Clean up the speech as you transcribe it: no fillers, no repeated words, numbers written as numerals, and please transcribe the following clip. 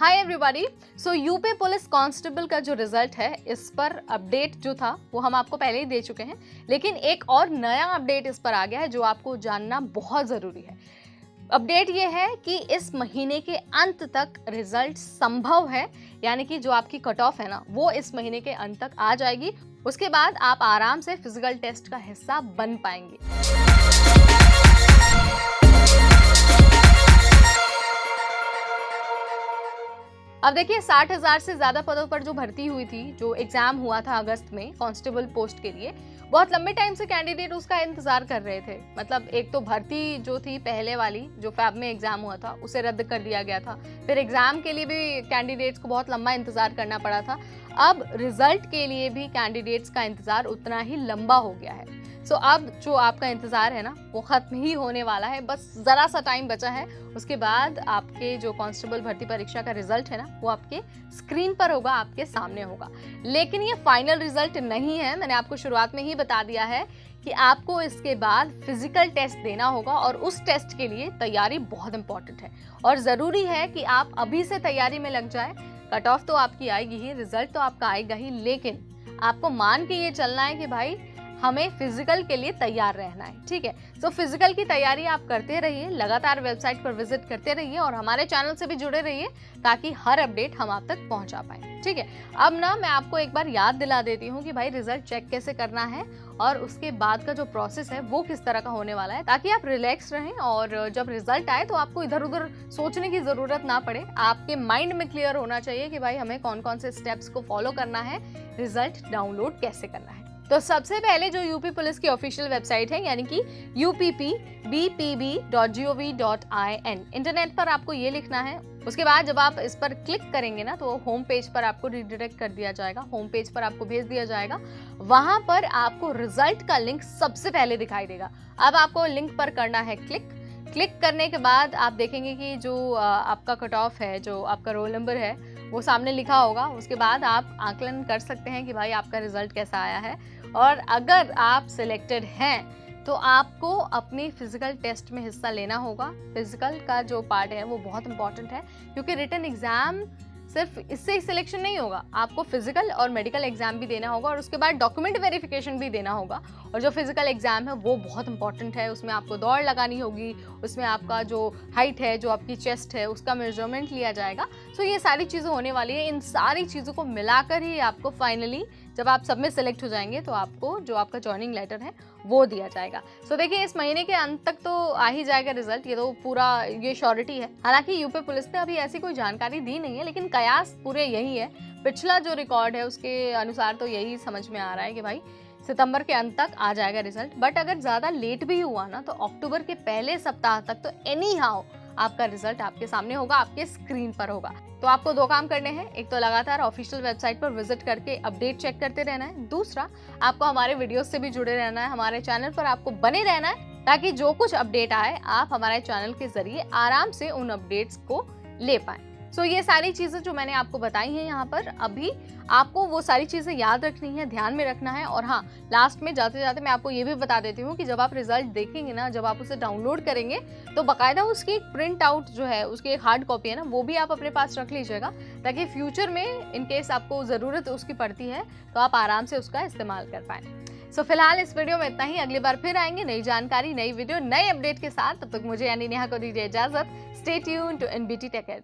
हाय everybody. So UP police constable का जो result है इस पर अपडेट जो था वो हम आपको पहले ही दे चुके हैं, लेकिन एक और नया अपडेट इस पर आ गया है जो आपको जानना बहुत ज़रूरी है। अपडेट ये है कि इस महीने के अंत तक रिजल्ट संभव है, यानी कि जो आपकी कट ऑफ है ना वो इस महीने के अंत तक आ जाएगी। उसके बाद आप आराम से फिजिकल टेस्ट का हिस्सा बन पाएंगे। अब देखिए 60,000 से ज्यादा पदों पर जो भर्ती हुई थी, जो एग्जाम हुआ था अगस्त में कांस्टेबल पोस्ट के लिए, बहुत लंबे टाइम से कैंडिडेट उसका इंतजार कर रहे थे। मतलब एक तो भर्ती जो थी पहले वाली जो फैब में एग्जाम हुआ था उसे रद्द कर दिया गया था, फिर एग्जाम के लिए भी कैंडिडेट्स को बहुत लंबा इंतजार करना पड़ा था। अब रिजल्ट के लिए भी कैंडिडेट्स का इंतजार उतना ही लंबा हो गया है। सो अब जो आपका इंतजार है ना वो खत्म ही होने वाला है, बस जरा सा टाइम बचा है। उसके बाद आपके जो कांस्टेबल भर्ती परीक्षा का रिजल्ट है ना वो आपके स्क्रीन पर होगा, आपके सामने होगा। लेकिन ये फाइनल रिजल्ट नहीं है, मैंने आपको शुरुआत में ही बता दिया है कि आपको इसके बाद फिजिकल टेस्ट देना होगा और उस टेस्ट के लिए तैयारी बहुत इंपॉर्टेंट है और ज़रूरी है कि आप अभी से तैयारी में लग जाए। कट ऑफ तो आपकी आएगी ही, रिजल्ट तो आपका आएगा ही, लेकिन आपको मान के ये चलना है कि भाई हमें फिजिकल के लिए तैयार रहना है, ठीक है। तो फिजिकल की तैयारी आप करते रहिए, लगातार वेबसाइट पर विजिट करते रहिए और हमारे चैनल से भी जुड़े रहिए ताकि हर अपडेट हम आप तक पहुंचा पाए, ठीक है। अब ना मैं आपको एक बार याद दिला देती हूँ कि भाई रिजल्ट चेक कैसे करना है और उसके बाद का जो प्रोसेस है वो किस तरह का होने वाला है, ताकि आप रिलैक्स रहें और जब रिजल्ट आए तो आपको इधर उधर सोचने की जरूरत ना पड़े। आपके माइंड में क्लियर होना चाहिए कि भाई हमें कौन कौन से स्टेप्स को फॉलो करना है, रिजल्ट डाउनलोड कैसे करना है। तो सबसे पहले जो यूपी पुलिस की ऑफिशियल वेबसाइट है यानी कि uppbpb.gov.in, इंटरनेट पर आपको ये लिखना है। उसके बाद जब आप इस पर क्लिक करेंगे ना तो होम पेज पर आपको रिडायरेक्ट कर दिया जाएगा, होम पेज पर आपको भेज दिया जाएगा। वहां पर आपको रिजल्ट का लिंक सबसे पहले दिखाई देगा। अब आपको लिंक पर करना है क्लिक करने के बाद आप देखेंगे कि जो आपका कट ऑफ है, जो आपका रोल नंबर है वो सामने लिखा होगा। उसके बाद आप आकलन कर सकते हैं कि भाई आपका रिजल्ट कैसा आया है, और अगर आप सिलेक्टेड हैं तो आपको अपनी फिजिकल टेस्ट में हिस्सा लेना होगा। फिजिकल का जो पार्ट है वो बहुत इंपॉर्टेंट है, क्योंकि रिटन एग्जाम सिर्फ इससे ही सिलेक्शन नहीं होगा, आपको फिजिकल और मेडिकल एग्जाम भी देना होगा और उसके बाद डॉक्यूमेंट वेरिफिकेशन भी देना होगा। और जो फिजिकल एग्जाम है वो बहुत इंपॉर्टेंट है, उसमें आपको दौड़ लगानी होगी, उसमें आपका जो हाइट है, जो आपकी चेस्ट है उसका मेजरमेंट लिया जाएगा। सो ये सारी चीज़ें होने वाली है। इन सारी चीज़ों को मिलाकर ही आपको फाइनली जब आप सब में सेलेक्ट हो जाएंगे तो आपको जो आपका जॉइनिंग लेटर है वो दिया जाएगा। सो देखिए इस महीने के अंत तक तो आ ही जाएगा रिजल्ट, ये तो पूरा ये श्योरिटी है। हालांकि यूपी पुलिस ने अभी ऐसी कोई जानकारी दी नहीं है, लेकिन कयास पूरे यही है। पिछला जो रिकॉर्ड है उसके अनुसार तो यही समझ में आ रहा है कि भाई सितंबर के अंत तक आ जाएगा रिजल्ट। बट अगर ज़्यादा लेट भी हुआ ना तो अक्टूबर के पहले सप्ताह तक तो एनी हाउ आपका रिजल्ट आपके सामने होगा, आपके स्क्रीन पर होगा। तो आपको दो काम करने हैं, एक तो लगातार ऑफिशियल वेबसाइट पर विजिट करके अपडेट चेक करते रहना है, दूसरा आपको हमारे वीडियोस से भी जुड़े रहना है, हमारे चैनल पर आपको बने रहना है ताकि जो कुछ अपडेट आए आप हमारे चैनल के जरिए आराम से उन अपडेट्स को ले पाएं। सो ये सारी चीज़ें जो मैंने आपको बताई हैं यहाँ पर, अभी आपको वो सारी चीज़ें याद रखनी है, ध्यान में रखना है। और हाँ, लास्ट में जाते जाते मैं आपको ये भी बता देती हूँ कि जब आप रिजल्ट देखेंगे ना, जब आप उसे डाउनलोड करेंगे तो बाकायदा उसकी एक प्रिंट आउट जो है, उसकी एक हार्ड कॉपी है ना, वो भी आप अपने पास रख लीजिएगा ताकि फ्यूचर में इनकेस आपको ज़रूरत उसकी पड़ती है तो आप आराम से उसका इस्तेमाल कर पाएँ। सो फिलहाल इस वीडियो में इतना ही। अगली बार फिर आएंगे नई जानकारी, नई वीडियो, नए अपडेट के साथ। तब तक मुझे यानी नेहा को दीजिए इजाजत। Stay tuned to NBT tech add.